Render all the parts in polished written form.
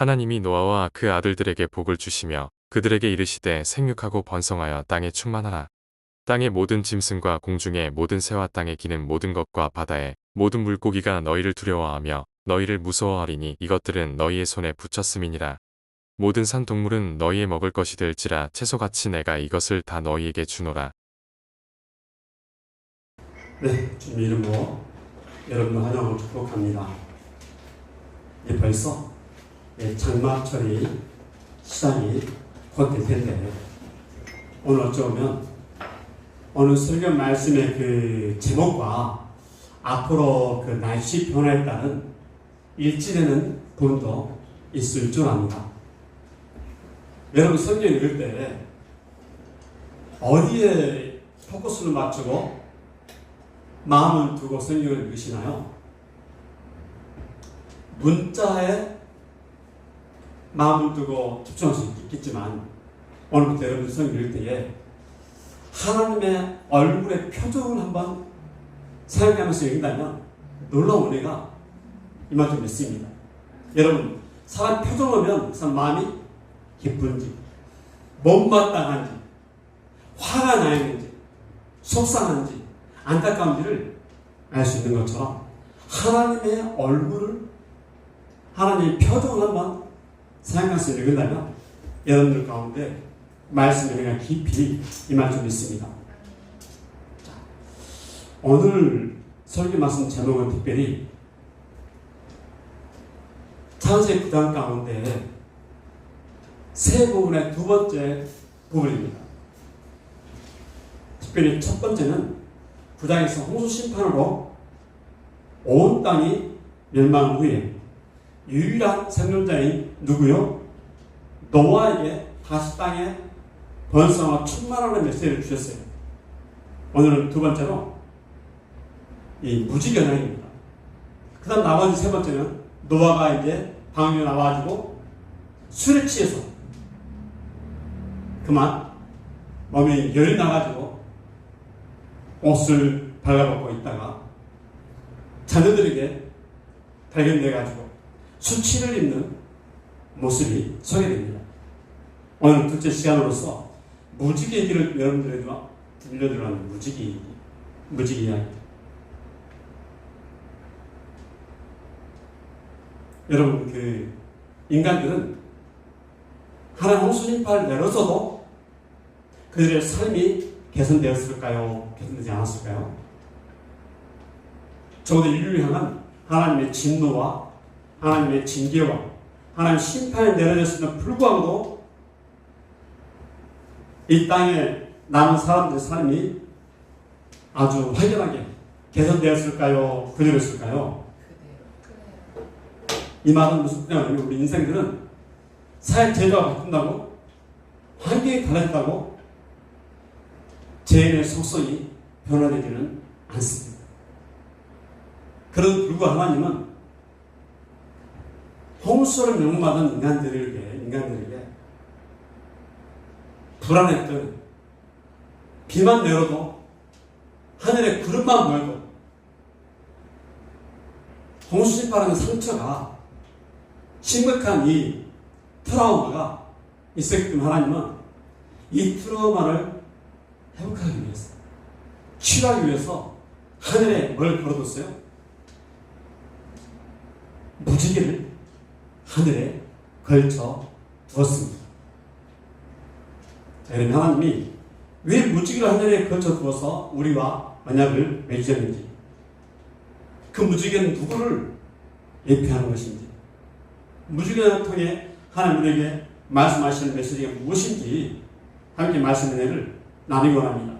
하나님이 노아와 그 아들들에게 복을 주시며 그들에게 이르시되 생육하고 번성하여 땅에 충만하라. 땅의 모든 짐승과 공중의 모든 새와 땅에 기는 모든 것과 바다의 모든 물고기가 너희를 두려워하며 너희를 무서워하리니 이것들은 너희의 손에 붙였음이니라. 모든 산 동물은 너희의 먹을 것이 될지라 채소같이 내가 이것을 다 너희에게 주노라. 네, 주님 이름으로 여러분을 환영하고 축복합니다. 이제 벌써 장마철이 시작이 곧 될 텐데 오늘 어쩌면 오늘 설교 말씀의 그 제목과 앞으로 그 날씨 변화에 따른 일치되는 부분도 있을 줄 압니다. 여러분 성경 읽을 때 어디에 포커스를 맞추고 마음을 두고 성경을 읽으시나요? 문자에 마음을 두고 집중할 수 있겠지만 오늘부터 여러분 성경 읽을 때에 하나님의 얼굴의 표정을 한번 생각하면서 읽는다면 놀라운 은혜가 임할 줄 믿습니다. 여러분 사람 표정을 보면 사람 마음이 기쁜지 못마땅한지 화가 나 있는지 속상한지 안타까운지를 알 수 있는 것처럼 하나님의 얼굴을 하나님의 표정을 한번 생각해서 읽는다면 여러분들 가운데 말씀의 은혜가 깊이 임할 줄 믿습니다. 자, 오늘 설교 말씀 제목은 특별히 창세기 9장 가운데 세 부분의 두 번째 부분입니다. 특별히 첫 번째는 9장에서 홍수 심판으로 온 땅이 멸망 후에 유일한 생존자인 누구요? 노아에게 다시 땅에 번성하고 충만하는 메시지를 주셨어요. 오늘은 두 번째로 이 무지개나입니다. 그 다음 나머지 세 번째는 노아가 이제 방에 나와가지고 술에 취해서 그만 몸에 열이 나가지고 옷을 발라벗고 있다가 자녀들에게 발견돼가지고 수치를 입는 모습이 소개됩니다. 오늘 둘째 시간으로서 무지개 얘기를 여러분들에게 들려드리는 무지개 이야기. 여러분 그 인간들은 하나님 홍수 심판을 내려서도 그들의 삶이 개선되었을까요? 개선되지 않았을까요? 적어도 인류를 향한 하나님의 진노와 하나님의 징계와 하나님의 심판이 내려졌음에도 불구하고도 이 땅에 남은 사람들의 삶이 아주 확연하게 개선되었을까요? 그대로였을까요? 이 말은 무슨 뜻이냐면 우리 인생들은 사회 제도가 바꾼다고 환경이 달라진다고 죄인의 속성이 변화되지는 않습니다. 그런 불구하고 하나님은 홍수를 명받은 인간들에게 불안했던 비만 내려도 하늘에 구름만 보여도 홍수 심판하는 상처가 심각한 이 트라우마가 있었기 때문에 하나님은 이 트라우마를 회복하기 위해서 치료하기 위해서 하늘에 뭘 걸어뒀어요? 무지개를 하늘에 걸쳐 두었습니다. 자, 그러면 하나님이 왜 무지개를 하늘에 걸쳐 두어서 우리와 언약을 맺으셨는지, 그 무지개는 누구를 예표하는 것인지, 무지개를 통해 하나님 우리에게 말씀하시는 메시지가 무엇인지 함께 말씀 은혜를 나누기 원합니다.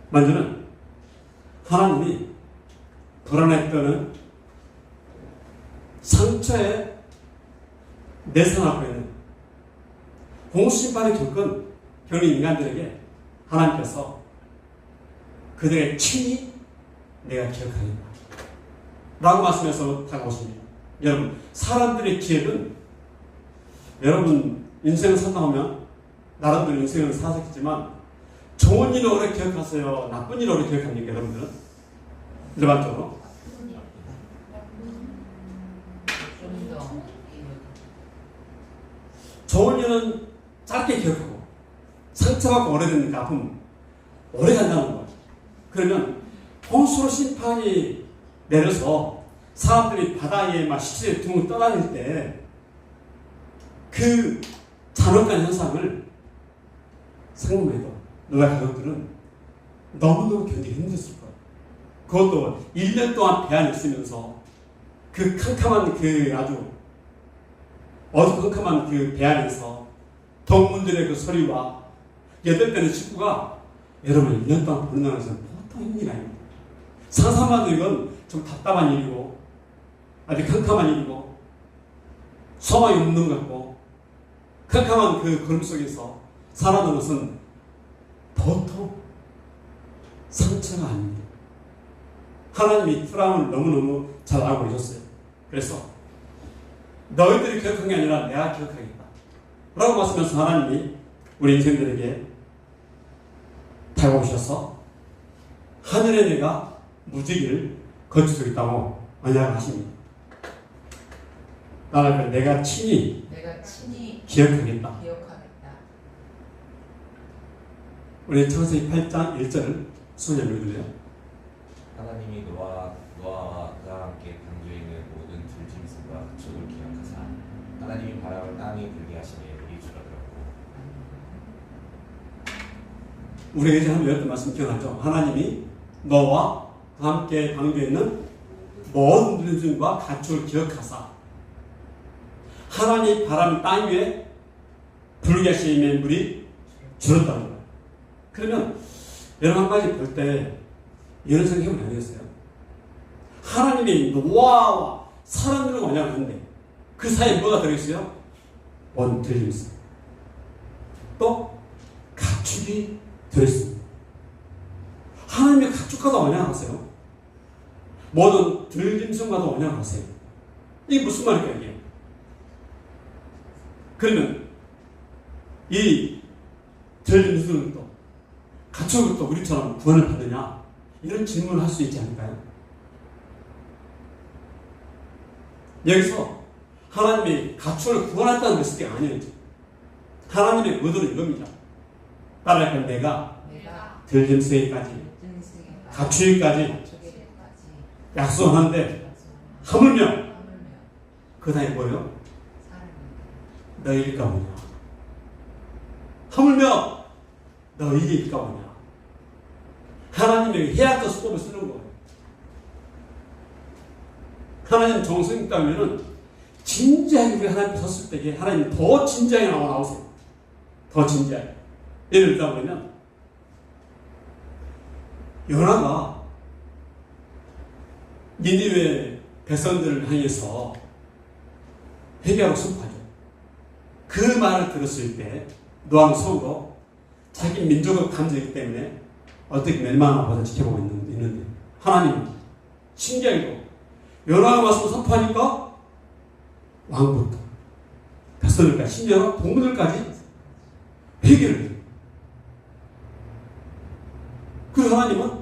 먼저는 하나님이 불안했던 상처에 내상하고 있는 홍수심판을 겪은 인간들에게 하나님께서 그들의 친히 내가 기억하겠다 라고 말씀해서 다가오십니다. 여러분 사람들의 기억은 여러분 인생을 산다 보면 나름대로 인생을 사셨겠지만 좋은 일을 오래 기억하세요? 나쁜 일을 오래 기억합니까 여러분들은? 일반적으로 좋은 일은 짧게 기억하고 상처받고 오래된 아픔 오래 간다는 거예요. 그러면 홍수로 심판이 내려서 사람들이 바다에 막 시체에 둥을 떠다닐 때 그 잔혹한 현상을 상상해도 너의 가족들은 너무너무 견디기 힘들었을 거예요. 그것도 1년 동안 배 안에 있으면서 그 캄캄한 그 아주 어두컴컴한 그 배 안에서 동문들의 그 소리와 8배의 식구가 여러분 1년 동안 보는 나라에서 보통 힘이 아닙니다. 상상만 해도 이건 좀 답답한 일이고 아주 캄캄한 일이고 소망이 없는 것 같고 캄캄한 그 구름 속에서 살아가는 것은 보통 상처가 아닙니다. 하나님이 트라움을 너무너무 잘 알고 계셨어요. 그래서 너희들이 기억한 게 아니라 내가 기억하겠다 라고 말씀하면서 하나님이 우리 인생들에게 다가오셔서 하늘에 내가 무지개를 거쳐주겠다고 언약을 하십니다. 나를 내가 친히 기억하겠다. 우리 창세기 8장 1절을 소년 읽을래요? 하나님이 노아와 그와 함께 방주에 있는 모든 들짐승과 가축을 기억하사 하나님이 바람을 땅에 불게 하시니 물이 줄어들었고. 우리 예전에 한번 읽었던 말씀 기억나죠? 하나님이 너와 함께 방주에 있는 모든 들짐승과 가축을 기억하사 하나님 바람 땅 위에 불게 하시니 물이 줄었다는 거예요. 그러면 여러분 한 가지 볼 때 이런 생각이 아니겠어요? 하나님이 노아와 사람들을 원하는데 그 사이에 뭐가 들어있어요? 온 들짐승 또 가축이 들어있습니다. 하나님의 가축과도 원양하세요. 모든 들짐승과도 원양하세요. 이게 무슨 말일까요? 이게? 그러면 이 들짐승은 또 가축을 또 우리처럼 구원을 받느냐? 이런 질문을 할 수 있지 않을까요? 여기서 하나님이 가축을 구원했다는 것이 아니에요. 하나님의 의도는 이겁니다. 따라서 내가 들짐승에까지 가축에까지 약속하는데 하물며 그 다음에 뭐예요? 너희일까 보냐. 하물며 너희일까 보냐. 하나님의 해악적 수법을 쓰는 거예요. 하나님 정성이 있다면 진지하게 우리 하나님 섰을 때에 하나님 더 진지하게 나오세요. 더 진지하게. 예를 들자면 요나가 니니웨 백성들을 향해서 회개하고 선포하죠. 그 말을 들었을 때 노아는 속으로 자기 민족의 감정이기 때문에 어떻게 멸망하고서 지켜보고 있는데 하나님은 신기하게도 요나가 말씀을 선포하니까 왕부터 백성들까지 심지어 동물들까지 회개를 해요. 그 하나님은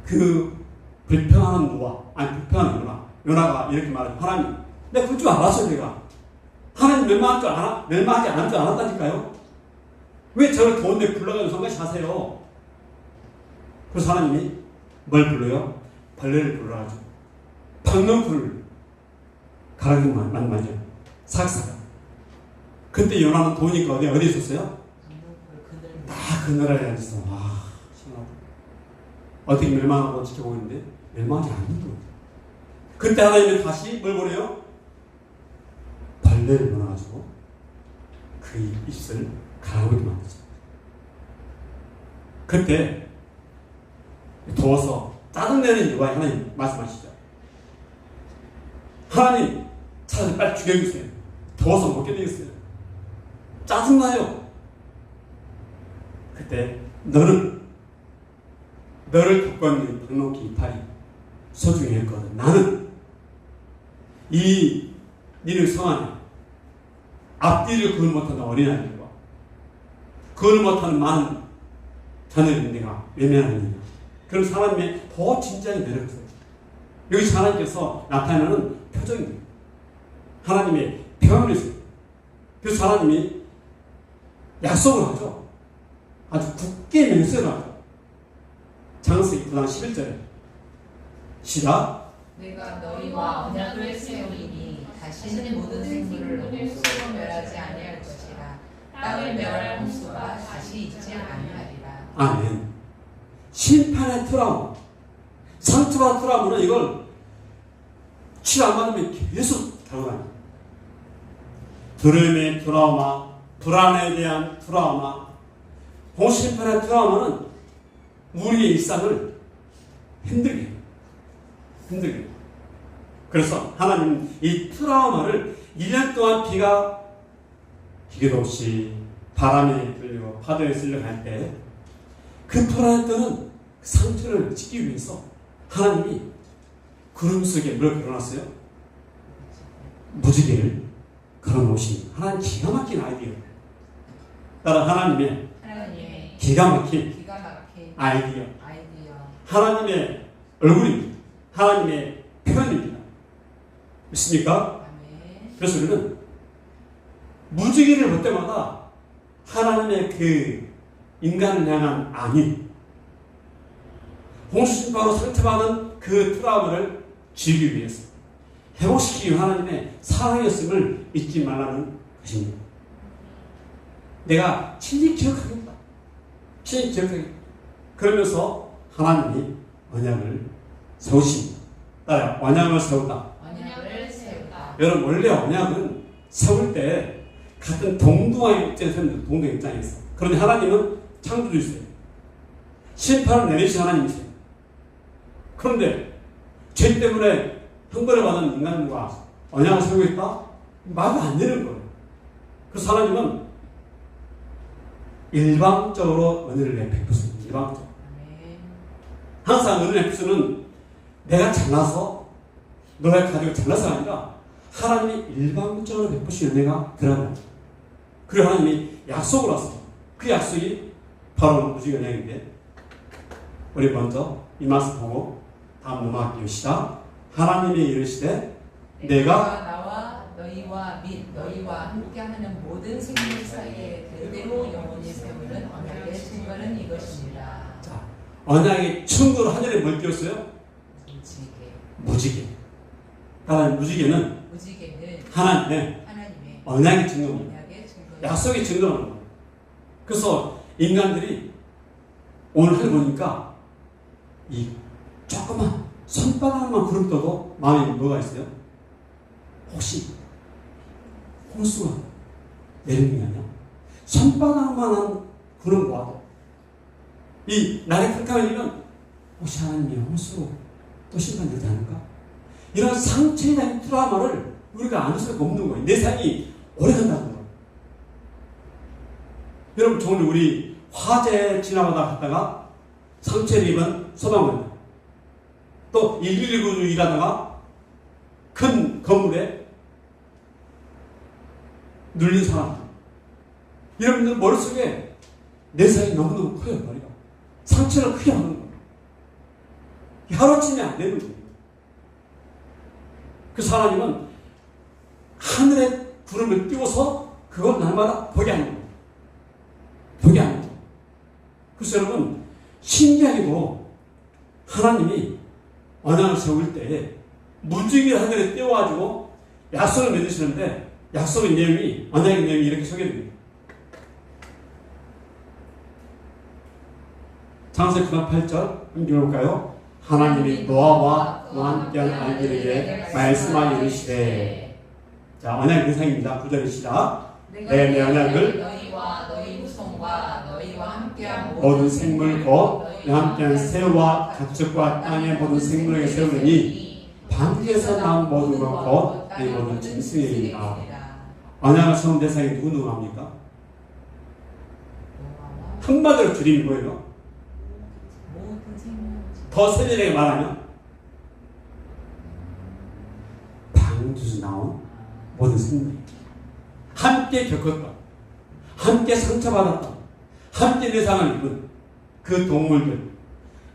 그 불평하는 불평하는 요나가 이렇게 말해요. 하나님, 내가 그럴 줄 알았어요. 내가 하나님 멸망하지 않을 줄 알았다니까요. 왜 저를 더운데 불러가지고 성가시 하세요? 그래서 하나님이 뭘 불러요? 벌레를 불러가지고 박농풀을 가라앉는 말이죠. 삭사가. 그때 요나는 도니까 어디 있었어요? 다 그늘에 앉아서 시원하다. 어떻게 멸망하고 지켜보고 있는데 멸망하지 않는 거예요. 그때 하나님이 다시 뭘 보내요? 벌레를 보내가지고 그 입술 가라앉게 만들죠. 그때 더워서 짜증내는 이유가 하나님 말씀하시죠. 하나님 차라리 빨리 죽여주세요. 더워서 못 견디겠어요. 짜증나요. 그때 너를 덮고 있는 박농기 이파리 소중히 했거든. 나는 이 니네 성 안에 앞뒤를 구분 못하는 어린아이들과 구분 못하는 많은 자녀들이 내가 외면하느냐. 그럼 사람이 더 진지하게 내려오세요. 여기서 하나님께서 나타내는 표정입니다. 하나님의 표현이세요. 그래서 하나님이 약속을 하죠. 아주 굳게 맹세를 하죠. 창세기 9장 11절에 시작. 내가 너희와 언약을 세우리니 다시는 모든 생물을 홍수로 멸하지 아니할 것이라. 땅을 멸할 홍수가 다시 있지 아니하리라. 아멘. 심판의 트라우마, 상처받은 트라우마는 이걸 치료 안 받으면 계속 다루다니. 두려움의 트라우마, 불안에 대한 트라우마, 공심판의 트라우마는 우리의 일상을 힘들게 해요. 힘들게 해요. 그래서 하나님은 이 트라우마를 1년 동안 비도 없이 바람에 끌리고 파도에 쓸려갈 때 그 불안했던 상처를 찍기 위해서 하나님이 구름 속에 뭘 걸어놨어요? 무지개를 걸어놓으신 하나님 기가 막힌 아이디어. 따라 하나님의 기가 막힌 아이디어. 하나님의 얼굴입니다. 하나님의 표현입니다. 믿습니까? 그래서 우리는 무지개를 볼 때마다 하나님의 그 인간을 향한 안위, 홍수심파로 상처받은 그 트라우마를 지우기 위해서 회복시키기 위한 하나님의 사랑이었음을 잊지 말라는 것입니다. 내가 친히 기억하겠다. 친히 기억하겠다. 그러면서 하나님이 언약을 세우십니다. 따라 언약을 세우다. 언약을 세우다. 여러분 원래 언약은 세울 때 같은 동등한 입장에서 그런데 하나님은 창조주이세요. 심판을 내리신 하나님이세요. 그런데 죄 때문에 형벌을 받은 인간과 언약을 세우겠다? 말도 안 되는 거예요. 그래서 하나님은 일방적으로 은혜를 베푸십니다. 일방적으로. 항상 은혜 베푸는 내가 잘나서 너가 가지고 잘나서가 아니라 하나님이 일방적으로 베푸신 은혜가 들어가요. 그리고 하나님이 약속을 하세요. 그 약속이 바로 무지개 언약인데 우리 먼저 이 말씀 보고 다음 넘어갈게요. 시작. 하나님이 이르시되 내가 나와 너희와 및 너희와 함께하는 모든 생물 사이에 대대로 영원히 세우는 언약의 증거는 이것입니다. 자, 언약의 증거로 하늘에 뭘 띄웠어요? 무지개. 하나님 무지개는 하나님의 언약의 증거입니다. 약속의 증거는 거예요. 그래서 인간들이 오늘 하늘 보니까 이 조그만 손바닥만 구름 떠도 마음에 뭐가 있어요? 혹시 홍수가 내리는 게 아니야? 손바닥만한 구름 모아도 이 날이 캄캄해지면 혹시 하나님이 홍수로 또 심판되지 않을까? 이런 상처에 대한 트라우마를 우리가 안 할 수가 없는 거예요. 내 삶이 오래 간다는 거예요. 여러분, 오늘 우리 화재 지나가다 갔다가 상처를 입은 소방관, 또 119로 일하다가 큰 건물에 눌린 사람, 이런 분들 머릿속에 내 삶이 너무너무 커요. 머리가 상처를 크게 하는 거예요. 하루아침에 안 되는 거예요. 그 하나님은 하늘에 구름을 띄워서 그걸 날마다 보게 하는 거예요. 보게 하는 거예요. 그래서 여러분, 신기하게도 하나님이 언약을 세울 때 무지개 하늘에 띄워가지고 약속을 맺으시는데, 약속의 내용이, 언약의 내용이 이렇게 소개됩니다. 창세기 9장 8절 한번 읽어볼까요? 하나님이 노아와 함께한 아이들에게 말씀하여 이르시되. 자, 언약 대상입니다. 9절의 시작. 내 언약을 너희와 너희 후손과 너희와 함께한 모든 생물 곧 너희와 함께한 새와 가축과 땅의 모든 생물에게 세우느니 밖에서 난 모든 것 곧 내 모든 짐승이니라. 언약을 세운 대상이 누구 합니까? 한마디로 줄이는 거예요. 더 세밀하게 말하면 방주에서 나온 모든 생물, 함께 겪었다, 함께 상처받았다, 함께 대상을 입은 그 동물들,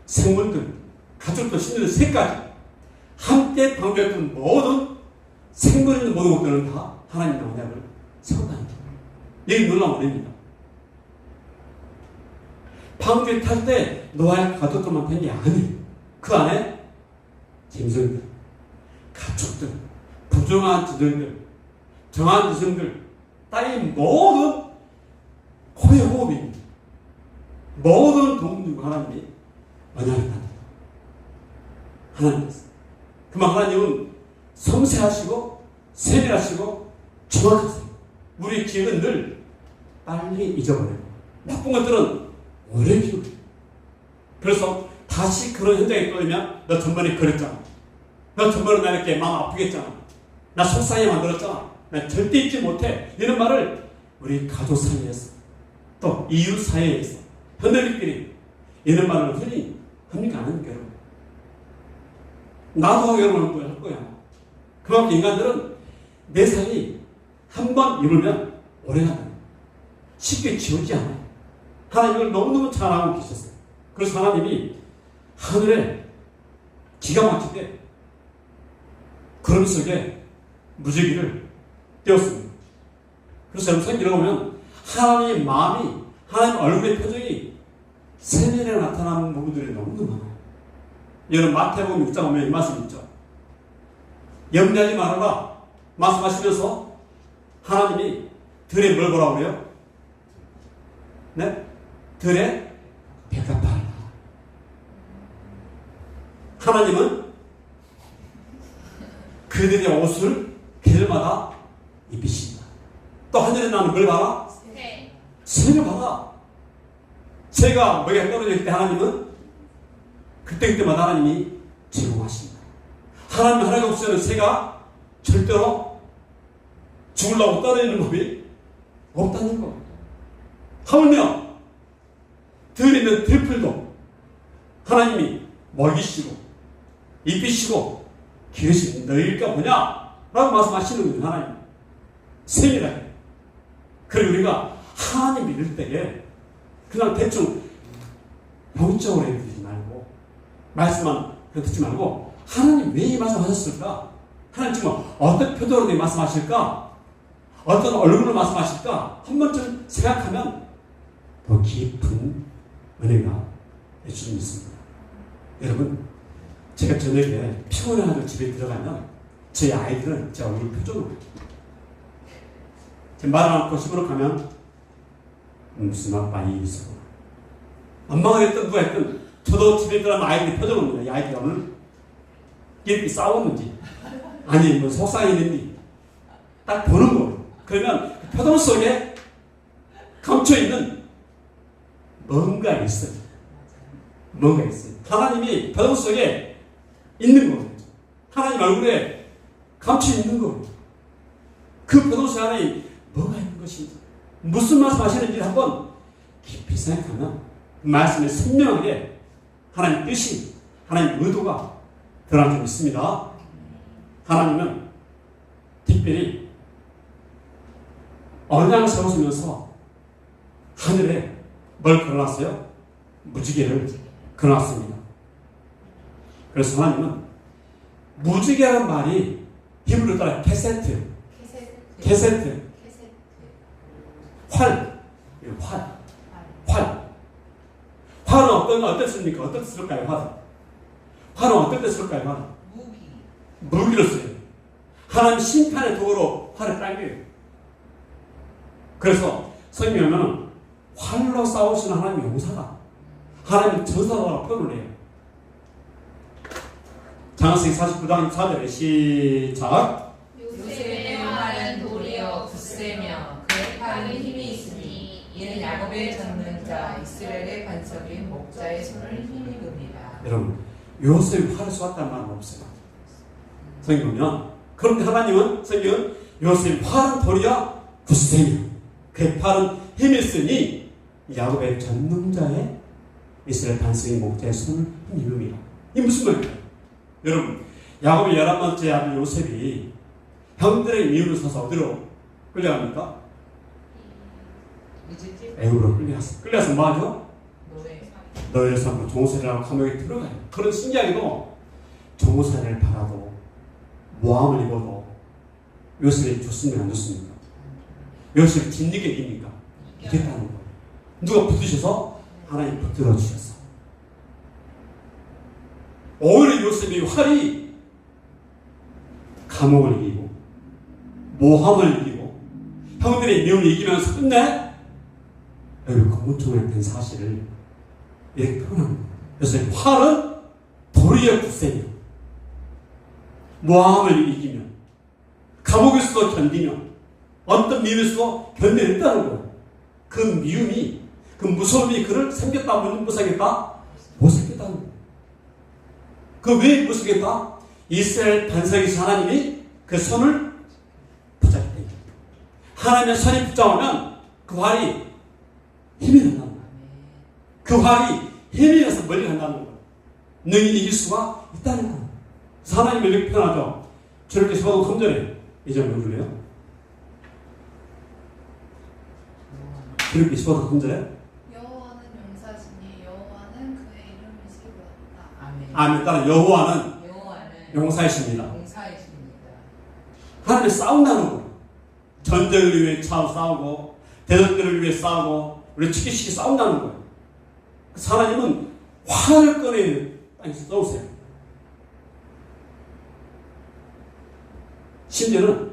생물들, 가축들, 신들 세까지 함께 방주했던 모든 생물 있는 모든 것들은 다 하나님의 언약을 세웠다는 거예요. 이게 놀라운 은혜입니다. 방주에 탈 때 노아의 가족들만 된 게 아니에요. 그 안에 짐승들, 가축들, 부정한 지들들, 정한 지성들, 땅의 모든 호의 호흡입니다. 모든 동물과 하나님이 언약을 받는다. 하나님께서. 그만 하나님은 섬세하시고 세밀하시고 정확하세요. 우리 기억은 늘 빨리 잊어버려요. 나쁜 것들은 오래 기억해요. 그래서 다시 그런 현장에 떠오르면 너 전번에 그랬잖아. 너 전번에 나 이렇게 마음 아프게 했잖아. 나 속상해 만들었잖아. 나 절대 잊지 못해. 이런 말을 우리 가족 사이에서 또 이웃 사이에서 현대인끼리 이런 말을 흔히 합니까? 안 합니까? 여러분? 나도 하고 여러분 할 거야. 그만큼 인간들은 내 사이 한 번 입으면 오래간다. 쉽게 지우지 않아요. 하나님을 너무너무 잘 알고 계셨어요. 그래서 하나님이 하늘에 기가 막히게 구름 속에 무지개를 띄웠습니다. 그래서 여러분 성경에 보면 하나님의 마음이, 하나님 얼굴의 표정이 세밀하게 나타나는 부분들이 너무너무 많아요. 여러분 마태복음 6장 보면 이 말씀 있죠. 염려하지 말아라 말씀하시면서 하나님이 들에 뭘 보라고 그래요? 네? 들에 백합화라. 하나님은 그들의 옷을 계절마다 입히신다. 또 하늘에 나는 뭘 봐라? 새를 봐라. 새가 먹이가 떨어질 때 하나님은 그때마다 하나님이 제공하신다. 하나님 하나가 없으면 새가 절대로 죽으려고 떨어지는 법이 없다는 거. 하물며 들에 있는 들풀도 하나님이 먹이시고 입히시고 기르시는 너희가 뭐냐? 라고 말씀하시는 거예요. 하나님 세밀하게. 그리고 우리가 하나님 믿을 때에 그냥 대충 병적으로 듣지 말고 말씀만 듣지 말고 하나님 왜 이 말씀 하셨을까? 하나님 지금 어떤 표정으로 말씀하실까? 어떤 얼굴로 말씀하실까? 한 번쯤 생각하면 더 깊은 은혜가 예수님 믿습니다. 여러분, 제가 저녁에 피곤해가지고 집에 들어가면 제 아이들은 제 얼굴 표정으로 제 말 안 하고 집으로 가면 무슨 아빠 일 있어. 엄마가 했든 누가 했든 저도 집에 들어가면 아이들이 표정을 봅니다. 이 아이들이 오늘 이렇게 싸웠는지 아니 뭐 속상했는지 딱 보는 거예요. 그러면 그 표정 속에 감춰있는 뭔가 있어요. 뭔가 있어요. 하나님이 표정 속에 있는 거예요. 하나님 얼굴에 감춰있는 거예요. 그 표정 속에 하나님 뭐가 있는 것인지 무슨 말씀 하시는지 한번 깊이 생각하면 말씀에 선명하게 하나님 뜻이 하나님 의도가 드러난 점 있습니다. 하나님은 특별히 언약을 세우시면서 하늘에 뭘 걸어놨어요? 무지개를 걸어놨습니다. 그래서 하나님은 무지개라는 말이 히브리어로 따라 케세트 활. 활은 어땠습니까? 어떻게 쓸까요? 활은 어떨 때 쓸까요? 무기로 써요. 하나님 심판의 도구로 활을 당겨요. 그래서 성경에 보면 활로 싸우시는 하나님의 용사다. 하나님 전사라고 표현을 해요. 장세기 49장 4절에 시작. 요셉의 활은 도리어 굳세며 그의 팔은 힘이 있으니 이는 야곱의 전능자 이스라엘의 반석인 목자의 손을 힘입습니다. 여러분 요셉이 활을 쏘았다는 말은 없어요. 성경 보면 그런데 하나님은 성경은 요셉이 활은 도리어 굳세며 그의 팔은 힘이 있으니 야곱의 전능자의 이스라엘 반석인 목자의 손을 힘입니다. 이게 무슨 말이에요? 여러분 야곱의 11번째 아들 요셉이 형들의 미움을 사서 어디로 끌려갑니까? 애굽으로 끌려가서 뭐 하죠? 노예의 삶으로 종살이라고 감옥에 들어가요. 그런 신기하게도 종살이를 받아도 모함을 입어도 요셉이 좋습니까? 안 좋습니까? 요셉이 진리게 이깁니까? 이겼다는 거예요. 누가 붙으셔서? 하나님 붙들어 주셨어. 오히려 요셉의 활이 감옥을 이기고 모함을 이기고 형들의 미움을 이기면서 끝내 여러분 건물총에 된 사실을 이렇게 표현합니다. 그래서 활은 도리어 굳세며 모함을 이기며 감옥에서도 견디며 어떤 미움에서도 견뎌냈다는 거예요. 그 미움이 그 무서움이 그를 생겼다 못 생겼다? 못 생겼다는 거예요. 그 왜 못 생겼다? 이스라엘 반석이신 하나님이 그 손을 붙잡기 때문에 하나님의 손이 붙잡으면 그 활이 힘이 난다는 거예요. 그 활이 힘이 나서 멀리 간다는 거예요. 능히 이길 수가 있다는 거예요. 그래서 하나님을 이렇게 표현하죠. 저렇게 서도 검전해. 이 점 누굴래요? 저렇게 서도 검전해? 여호와는 용사시니 여호와는 그의 이름을 세우었다. 아멘. 아멘. 따라 여호와는 여호와는 용사이십니다. 용사이십니다. 하나님의 싸운다는 거예요. 전쟁을 위해 싸우고 대적들을 위해 싸우고 우리 치키치키 싸운다는 거예요. 그래서 하나님은 화를 꺼내 땅에서 쏘세요. 심지어는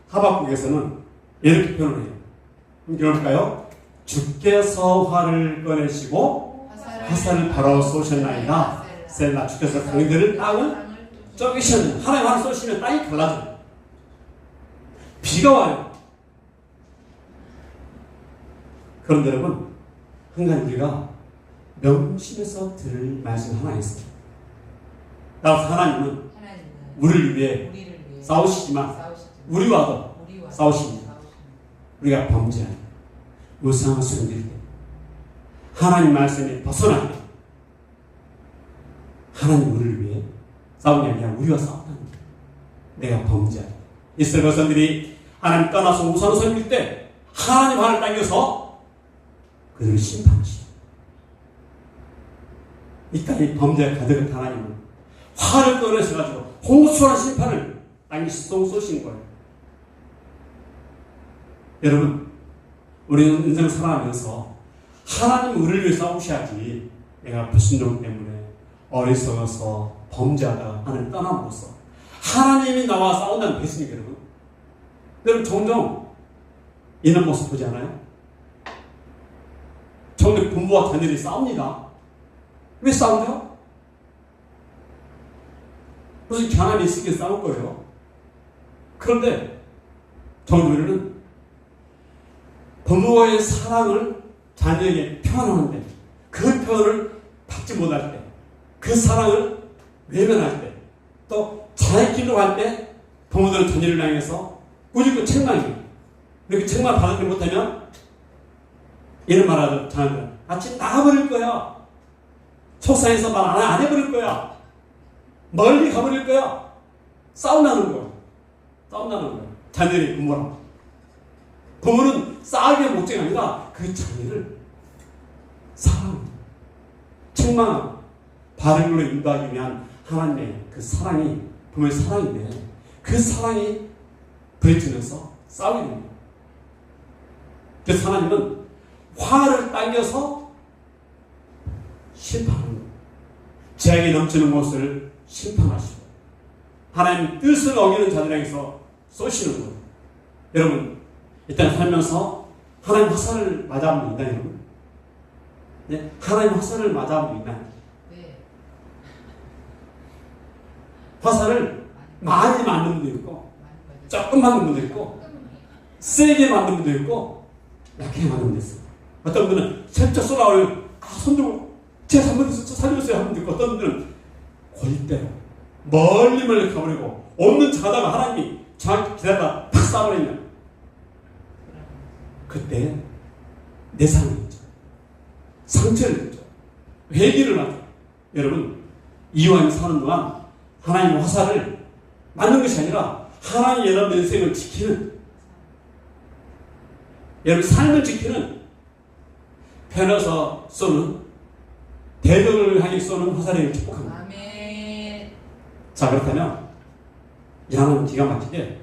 하박국에서는 이렇게 표현을 해요. 읽어볼까요? 주께서 화를 꺼내시고 화살을 바로 쏘셨나이다. 셀라. 주께서 강들을 땅을 쩌기셨네. 하나님 화를 쏘시면 땅이 갈라져요. 비가 와요. 그런데 여러분, 한 가지 우리가 명심해서 들을 말씀 하나 있어요. 따라서 하나님은 하나님은 우리를 위해 우리를 위해 싸우시지만 싸우시지만 우리와도 우리와 싸우십니다. 우리가 범죄할 때, 우상을 숨길 때, 하나님 말씀에 벗어날 때, 하나님 우리를 위해 싸우는 게 아니라 우리와 싸운다는 거예요. 내가 범죄할 때. 이스라엘 백성들이 하나님 떠나서 우상을 섬길 때 하나님 화를 당겨서 그들을 심판하시죠. 이 땅에 범죄가 가득한 하나님은 화를 꺼내셔가지고 홍수한 심판을 땅에 쏘신 거예요. 여러분, 우리는 인생 살아가면서 하나님 우리를 위해 싸우셔야지 내가 불순종 때문에 어리석어서 범죄하다가 하나님 떠남으로써 하나님이 나와 싸운다는 배신이 여러분. 여러분 종종 이런 모습 보지 않아요? 종종 부모와 자녀들이 싸웁니다. 왜 싸우죠? 무슨 경험이 있으니까 싸울 거예요. 그런데 종종 우리는 부모의 사랑을 자녀에게 표현하는데 그 표현을 받지 못할 때, 그 사랑을 외면할 때, 또 자의 길로 갈 때 부모들은 자녀를 향해서 꾸짖고 책망해요. 이렇게 책망 받지 못하면 이런 말하죠. 자녀들은 아침 나가버릴 거야. 속상해서 말 안 해버릴 거야. 멀리 가버릴 거야. 싸운다는 거야. 싸운다는 거야. 자녀들이 부모랑. 부모는 싸우기의 목적이 아니라 그 자녀를 사랑합니다. 책망하고 바른 길로 인도하기 위한 하나님의 그 사랑이 부모의 사랑인데 그 사랑이 부딪히면서 싸우게 됩니다. 그래서 하나님은 화를 당겨서 심판하는 거예요. 죄악이 넘치는 곳을 심판하시고 하나님 뜻을 어기는 자들에게서 쏘시는 거예요. 여러분 일단 살면서 하나님 화살을 맞아본 적 있나요, 여러분? 네? 하나님 화살을 맞아본 적 있나요? 네. 화살을 많이 맞는 분도 있고 조금 맞는 분도 있고 세게 맞는 분도 있고 약하게 맞는 분도 있어요. 어떤 분들은 슬쩍 쏘라고 손 들고 제가 잘못해서 살려주세요 하는 분도 있고 어떤 분들은 골대로 멀리 가버리고 없는 자다가 하나님이 정확히 기다리다가 탁 쏴버리면 그때 내 삶이 있죠. 상처를 입죠. 회개를 하죠. 여러분 이왕 사는 동안 하나님의 화살을 맞는 것이 아니라 하나님이 여러분 인생을 지키는 여러분 삶을 지키는 편에서 쏘는 대적을 향해 쏘는 화살을 축복합니다. 아멘. 자 그렇다면 이 하나님 기가 막히게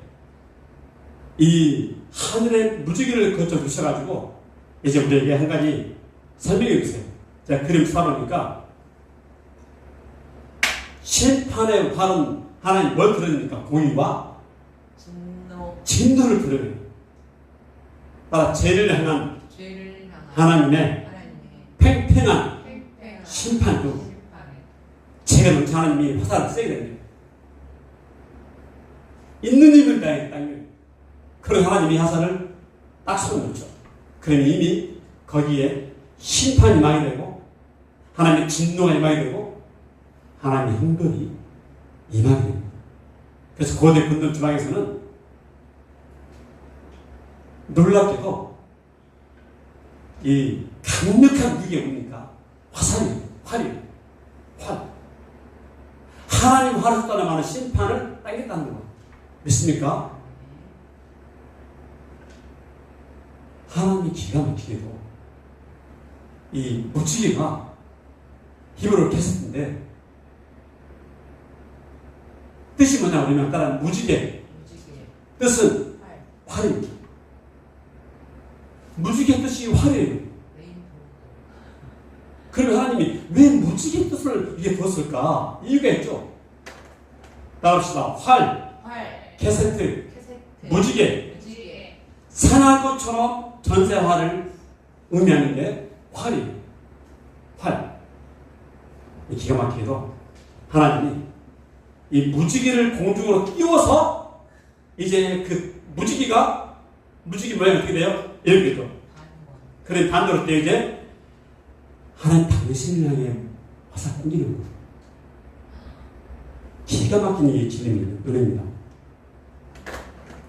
이 하늘의 무지개를 거쳐 주셔가지고 이제 우리에게 한 가지 설명해 주세요. 제가 그림 써보니까 심판의 활은 하나님 뭘 드러냅니까? 공의와 진노 진노를 드러내요. 따라 죄를 향한 죄를 향한 하나님의 하나님의 팽팽한 팽팽한 심판도 심판에 죄가 넘쳐 하나님이 화살을 쐬게 됩니다. 있는 힘을 다해 땅에 그런 하나님이 화살을 딱 쏘놓죠. 그러면 이미 거기에 심판이 많이 되고 하나님의 진노가 많이 되고 하나님의 형벌이 임하게 됩니다. 그래서 고대 군동 지방에서는 놀랍게도 이 강력한 무기가 뭡니까? 화살이에요. 활이에요. 활. 하나님 활을 쏟아내 많은 심판을 당겼다는 거예요. 믿습니까? 하나님이 기가 막히게도 이 무지개가 히브리어로 캐스트인데 뜻이 뭐냐 그러면 따라 무지개 무지개 뜻은 활 활입니다. 무지개 뜻이 활이에요. 레인보우 그러면 하나님이 왜 무지개 뜻을 이게 부었을까? 이유가 있죠. 나갑시다. 활, 활 캐세트, 캐세트 무지개, 무지개 산화구처럼 전세화를 의미하는 게 활이에요. 활. 기가 막히게도 하나님이 이 무지개를 공중으로 띄워서 이제 그 무지개 모양이 어떻게 돼요? 이렇게 되죠. 반원 그래 반대로 때 이제 하나님 당신을 향해 화살 땡기는 거예요. 기가 막힌 이 진리입니다.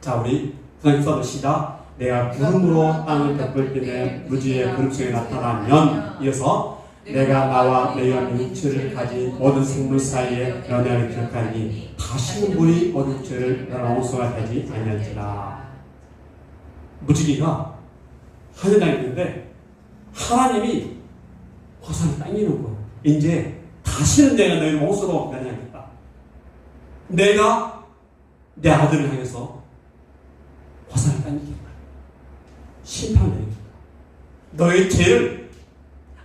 자, 우리 구성이 써봅시다. 내가 구름으로 땅을 덮을 때에 무지의 구름 속에 나타나면 이어서 내가 나와 내 육체를 가진 모든 생물 사이에 연애를 기억하니 다시는 물이 모든 육체를 홍수가 되지 아니할지라. 무지개가 하늘에 있는데 하나님이 화살을 당기는 거예요. 이제 다시는 내가 너희를 홍수로 변하겠다. 내가 내 아들을 향해서 화살을 당기겠다. 심판을 내리겠다. 너의 죄를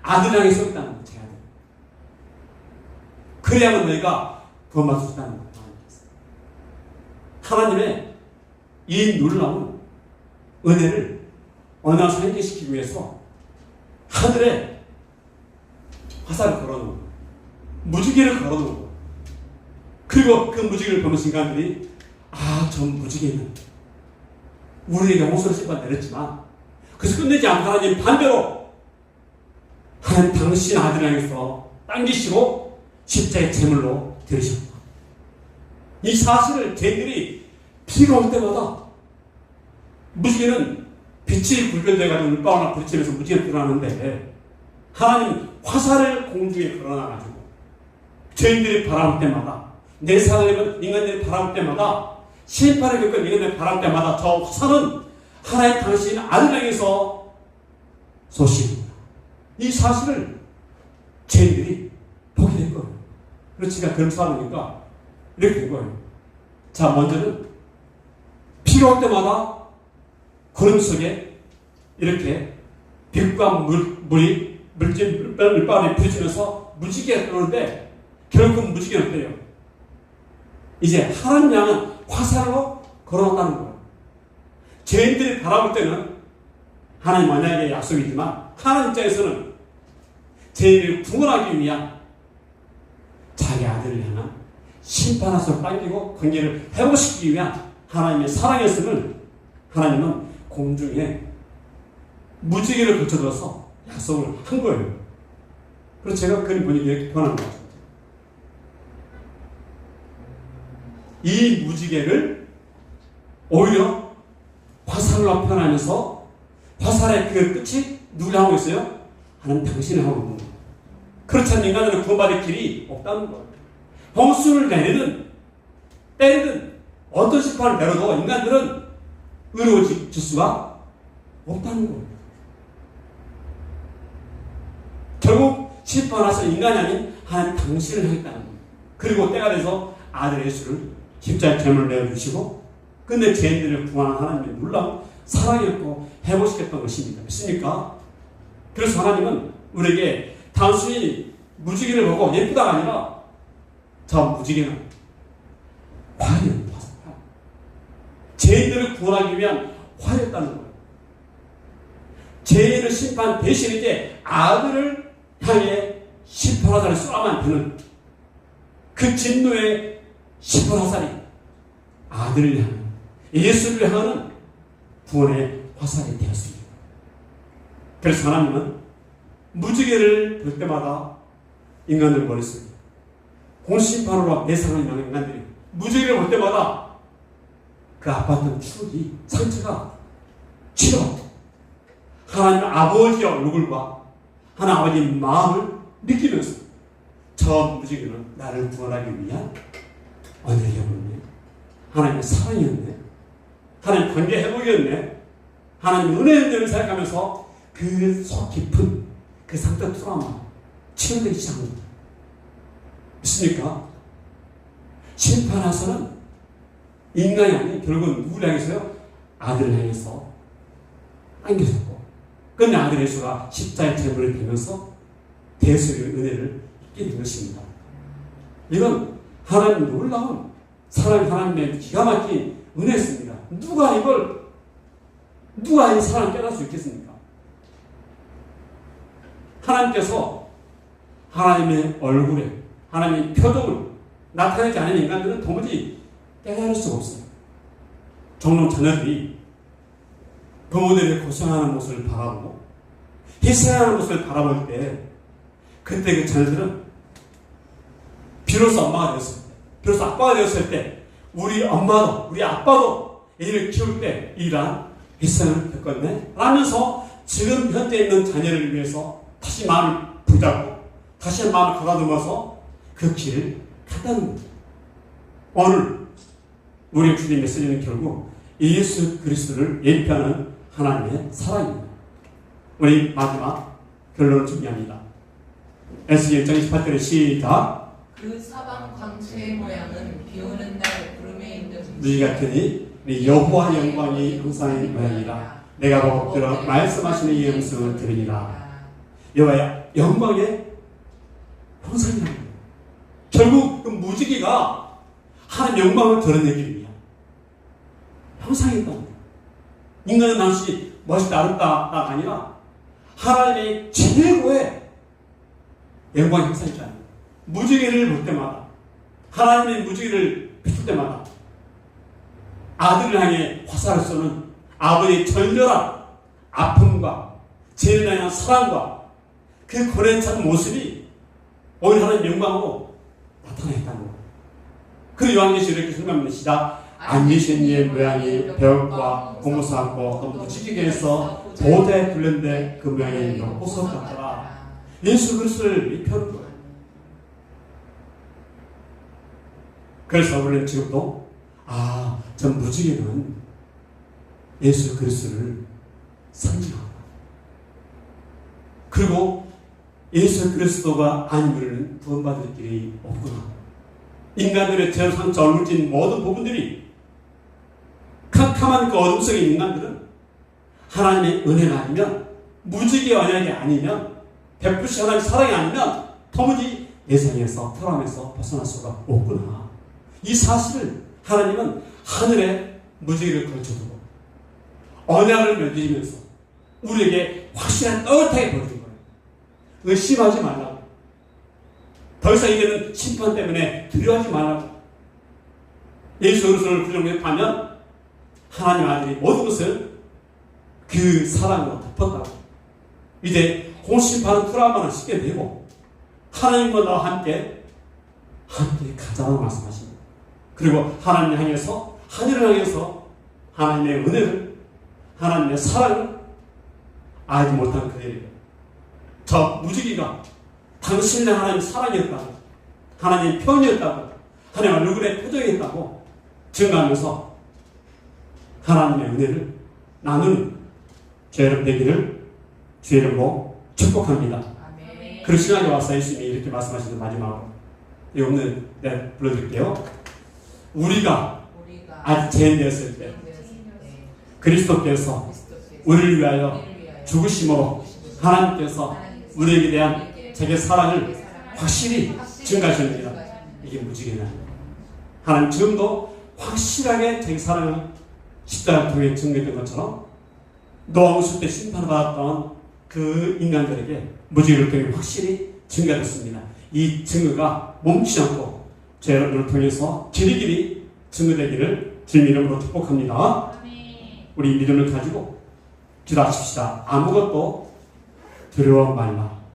아들 향해 쏟다는 거예요. 제 아들. 그래야만 너희가 구원받을 수 있다는 거예요. 하나님의 이 놀라운 은혜를 언어로 상기시키기 위해서 하늘에 화살을 걸어놓은 거예요. 무지개를 걸어놓은 거예요. 그리고 그 무지개를 보는 순간들이 저 무지개는 우리에게 홍수를 씹어 내렸지만 그래서 끝내지 않고 하나님 반대로 하나님 당신 아들을 향해서 당기시고 십자의 제물로 들으셨다. 이 사실을 저희들이 비가 올 때마다 무지개는 빛이 굴절돼가지고 물방울이나 부딪히면서 무지개가 드러나는데 하나님 화살을 공중에 걸어놔가지고 저희들이 바라볼 때마다 내 사랑을 인간들이 바라볼 때마다 심판을 겪은 인간들이 바라볼 때마다 저 화살은 하나님 당신 아들 향해서 쏘십니다. 이 사실을 저희들이 보게 될 거예요. 그래서 제가 그런 사람이니까 이렇게 된 거예요. 자, 먼저는 비가 올 때마다 구름 속에 이렇게 빛과 물방울이 부딪히면서 무지개가 들어오는데 결국 무지개는 어때요? 이제 하나님 향은 화살로 걸어놨다는 거예요. 죄인들이 바라볼 때는 하나님 만약에 약속이지만 하나님 입장에서는 죄인을 구원하기 위한 자기 아들을 향한 심판하서 빨리고 관계를 회복시키기 위한 하나님의 사랑이었음을 하나님은 공중에 무지개를 거쳐들어서 약속을 한 거예요. 그래서 제가 그림 보니까 이렇게 변한 거죠. 이 무지개를 오히려 화살로 표현하면서 화살의 그 끝이 누구를 하고 있어요? 하나님 당신을 하고 있는 거예요. 그렇지 않으면 인간들은 구원받을 길이 없다는 거예요. 홍수를 내리든 때리든 어떤 심판을 내려도 인간들은 의로워질 수가 없다는 거예요. 결국 심판하서 인간이 아닌 하나님 당신을 하겠다는 거예요. 그리고 때가 돼서 아들 예수를 십자가에 제물을 내어주시고 근데 죄인들을 구하는 하나님의 놀라운 사랑이었고 해보시겠던 것입니다. 믿습니까? 그래서 하나님은 우리에게 단순히 무지개를 보고 예쁘다가 아니라 저 무지개는 화해였다. 죄인들을 구원하기 위한 화해였다는 거예요. 죄인을 심판 대신 이제 아들을 향해 심판화살을 쏘아만 되는 그 진노의 심판화살이 아들을 향하는 예수를 향하는 구원의 화살이 되었습니다. 그래서 하나님은 무지개를 볼 때마다 인간을 버렸습니다. 공심판으로 내상을 향한 인간들이 무지개를 볼 때마다 그 아팠던 추억이 상처가 치료 하나님 아버지의 얼굴과 하나님 아버지의 마음을 느끼면서 저 무지개는 나를 구원하기 위한 언약이었네. 하나님의 사랑이었네. 하나님 관계 회복이었네. 하나님 은혜였네를 생각하면서 그 속 깊은 그 상처 트라우마 치료되기 시작합니다. 믿습니까? 심판하서는 인간이 아닌 결국은 누구를 향해서요? 아들을 향해서 안겨졌고 그런데 아들 예수가 십자가의 제물을 되면서 대수의 은혜를 입게 된 것입니다. 이건 하나님 놀라운 하나님의 기가 막힌 은혜였습니다. 누가 이 사랑을 깨달을 수 있겠습니까? 하나님께서 하나님의 얼굴에 하나님의 표정을 나타내지 않은 인간들은 도무지 깨달을 수가 없어요. 종로 자녀들이 부모들의 고생하는 모습을 바라보고 희생하는 모습을 바라볼 때 그때 그 자녀들은 비로소 엄마가 되었을 때 비로소 아빠가 되었을 때 우리 엄마도 우리 아빠도 애를 키울 때 이러한 희생을 겪었네 라면서 지금 현재 있는 자녀를 위해서 다시 마음을 붙잡고 다시 마음을 가다듬어서 그 길을 갔다는 겁니다. 오늘 우리 주님의 메시지는 결국 예수 그리스도를 예표하는 하나님의 사랑입니다. 우리 마지막 결론을 정리합니다. 에스겔 1장 28절에 시작. 그 사방 광채의 모양은 비오는 날 구름에 있는 너희 같으니 네 여호와 영광이 항상의 모양이라. 내가 보고 들어 말씀하시는 이 음성을 들으리라. 여호와의 영광의 형상이라는 거예요. 결국 그 무지개가 하나님의 영광을 드러내기 위한 형상이었던 거예요. 인간은 단순히 멋있다 아름다다가 아니라 하나님의 최고의 영광의 형상이잖아요. 무지개를 볼 때마다 하나님의 무지개를 비출 때마다 아들을 향해 화살을 쏘는 아버지의 절절한 아픔과 죄인을 향한 사랑과 그 고뇌찬 모습이 오히려 하나님의 영광으로 나타나있다는 거예요. 그 요한계시록 이렇게 설명합니다. 시작. 안기신 이의 모양이 벽과 고무사고 또 무지개에서 보호대에 둘렸는데 그 모양이 보석 같더라. 예수 그리스도를 입혀는 거예요. 그래서 우리는 지금도 저 무지개는 예수 그리스도를 상징합니다. 그리고 예수 그리스도가 아니면 구원받을 길이 없구나. 인간들의 죄 상처 얼굴진 모든 부분들이 캄캄한 그 어둠 속에 있는 인간들은 하나님의 은혜가 아니면 무지개 언약이 아니면 베푸시 하나님의 사랑이 아니면 도무지 예상에서 트라움에서 벗어날 수가 없구나. 이 사실을 하나님은 하늘에 무지개를 걸쳐두고 언약을 맺으면서 우리에게 확실한 떠긋하게 보여준 거예요. 의심하지 말라고. 더 이상 이제는 심판 때문에 두려워하지 말라고. 예수 그리스도를 부정하면 하나님 아들이 모든 것을 그 사랑으로 덮었다고. 이제 공심판은 트라우마는 쉽게 되고 하나님과 나와 함께 가자고 말씀하십니다. 그리고 하나님 향해서 하늘을 향해서 하나님의 은혜를 하나님의 사랑을 알지 못한 그들에게 저 무지개가 당신의 하나님의 사랑이었다고 하나님의 편이었다고 하나님의 얼굴의 표정이었다고 증거하면서 하나님의 은혜를 나누는 죄를 되기를 주의 이름으로 축복합니다. 아멘. 그런 시간에 와서 예수님이 이렇게 말씀하시는 마지막으로 이 오늘 불러드릴게요. 우리가 아직 죄인되었을 때 그리스도께서 우리를 위하여 죽으심으로 하나님께서 우리에게 대한 자기의 사랑을 확실히 증가하셨습니다. 이게 무지개는 하나님 지금도 확실하게 자기 사랑을 십자가를 통해 증거했던 것처럼 노아 웃을 때 심판받았던 그 인간들에게 무지개를 통해 확실히 증거됐습니다. 이 증거가 멈추지 않고 제 여러분을 통해서 길이길이 증거되기를 주님 이름으로 축복합니다. 우리 믿음을 가지고 기도하십시다. 아무것도 두려워 말라.